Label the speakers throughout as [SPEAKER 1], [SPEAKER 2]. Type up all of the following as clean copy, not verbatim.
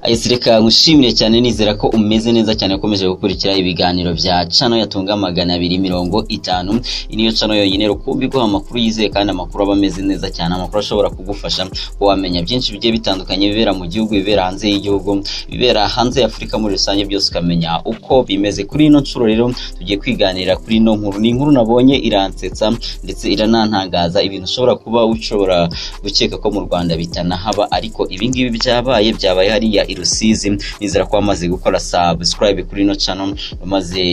[SPEAKER 1] Ayisireka ngushimire cyane nizera ko umeze neza cyane ukomeje gukurikira ibiganiro bya channel yatunga 250. Iniyo channel yonyine rukumbi guha amakuru yizeye kandi amakuru aba ameze neza cyane, amakuru ashobora kugufasha wamenya byinshi bigiye bitandukanye bibera mu gihugu, bibera hanze y'igihugu, bibera hanze ya Afrika muri rusange, byose ukamenya uko bimeze. Kuri ino ncuro rero tugiye kwiganira kuri ino nkuru. Ni inkuru nabonye iransetsa ndetse iranantangaza, ibintu ushobora kuba ushobora gukeka ko mu Rwanda bitanahaba, ariko ibingibi byabaye hariya Rusizi. Nizera ko wamaze gukora subscribe kuri ino channel, umaze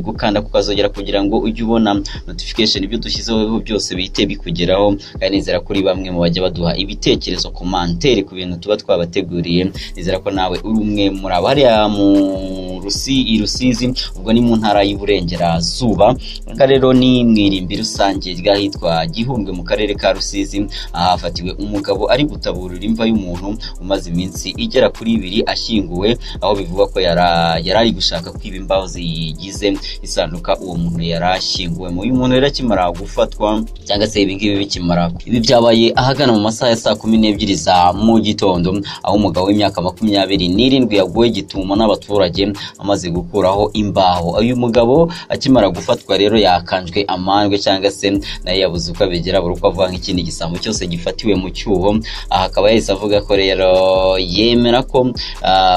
[SPEAKER 1] gukanda kukazogera kugira ngo ujye ubona notification ibyo dushyizeho byose bihite bikugeraho. Kandi nizera kuri bamwe mu bajya baduha ibitekerezo commentaire ku bintu tuba twabateguriye. Nizera ko nawe uri umwe muri abariya mu Rusizi, ubwo ni mu ntara y'Iburengerazuba. Aka rero ni mwirimbi rusange ryahitwa Gihundwe mu karere ka Rusizi, ahafatiwe umugabo ari gutaburira imva y'umuntu umaze iminsi igera kuri 2 ashyinguwe, aho bivuga ko yarari gushaka kwiba imbaho zigize isanduka uwo muntu yarashyinguwemo. Uyu muntu rero akimara gufatwa cyangwa se ibi byabaye ahagana mu masaha ya saa 12 za mu gitondo, aho umugabo w'imyaka 27 yaguwe gitumo n'abaturage amaze gukuraho imbaho. Uyu mugabo akimara gufatwa rero yakanjwe amandwe cyangwa se naye yabuze uko abigera, buri uko avuga nk'ikindi gisambo cyose gifatiwe mu cyuho. Aha akaba yahise avuga ko rero yemera ko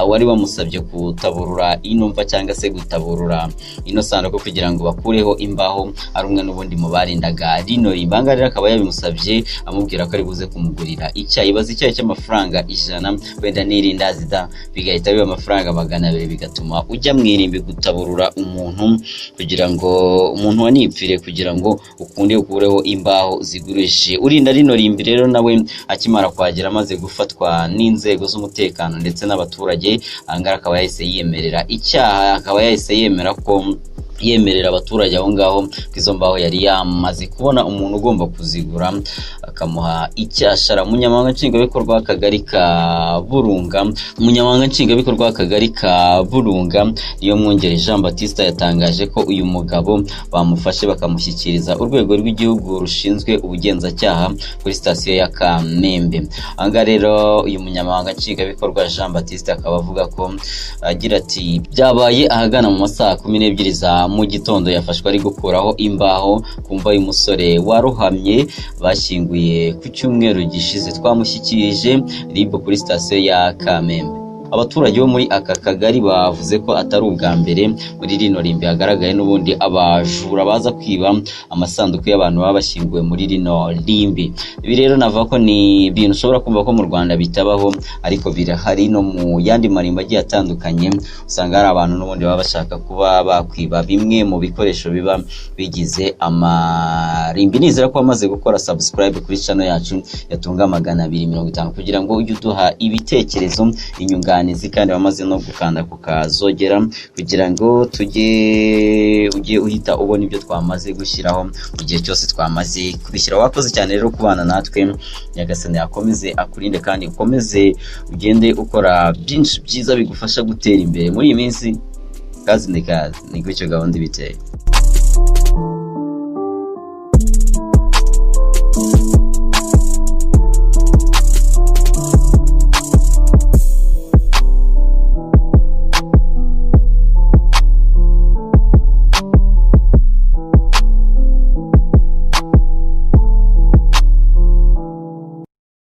[SPEAKER 1] wari bamusabye gutaburura ino mva cyangwa se gutaburura ino sanduku kugira ngo bakureho imbaho ari umwe n'ubundi mu barindaga rino rimbanga. Rero akaba yabimusabye amubwira ko ari buze kumugurira icyayi, bazi icyayi cy'amafaranga 100, wenda n'irindazi bigahita biba amafaranga 200, bigatuma ujya mwirimbi gutaburura umuntu kugira ngo umuntu wanipfire kugira ngo ukunde ukureho imbaho zigurishije. Urinda rino rimbi rero nawe akimara kwagera amaze gufatwa n'inzego z'umutekano ndetse n'abaturage, angara akaba yahise yiyemerera icyaha, akaba yahise yemerera abaturage aho ngaho kwizo mbaho yari yamaze kubona umuntu ugomba kuzigura, akamuha icyashara. Umunyamabanga nshingwabikorwa w'akagari ka Burunga niyo mwungeri Jean Baptiste yatangaje ko uyu mugabo bamufashe bakamushyikiriza urwego rw'igihugu rushinzwe ubugenzacyaha kuri sitasiyo ya Kamembe. Anga rero uyu munyamabanga nshingwabikorwa Jean Baptiste akaba avuga ko agira ati byabaye ahagana mu masaha 12 za mu gitondo, yafashwe ari gukuraho imbaho kumva y'umusore waruhamye bashyinguye ku cyumweru gishize. Twamushyikirije RIB kuri sitasiyo ya Kamembe. Abaturage bo muri aka kagari bavuze ko atari ubwa mbere muri rino rimbi hagaragaye n'ubundi abajura baza kwiba amasanduku y'abantu baba bashyinguwe muri rino rimbi. Ibi rero navuga ko ni ibintu ushobora kumva ko mu Rwanda bitabaho, ariko birahari no mu yandi marimba agiye atandukanye. Usanga hari abantu n'ubundi baba bashaka kuba bakwiba bimwe mu bikoresho biba bigize amarimbi. Nizera ko wamaze gukora subscribe kuri channel yacu yatunga 250 kugira ngo ujye uduha ibitekerezo, inyunganizi, kandi bamaze no gukanda kukazogera kugira ngo ujye uhita ubona ibyo twamaze gushyiraho mu gihe cyose twamaze kubishyiraho. Wakoze cyane rero kubana natwe, Nyagasani akomeze akurinde kandi ukomeze ugende ukora byinshi byiza bigufasha gutera imbere muri iyi minsi. Kazi ni gutyo gahunda ibiteye.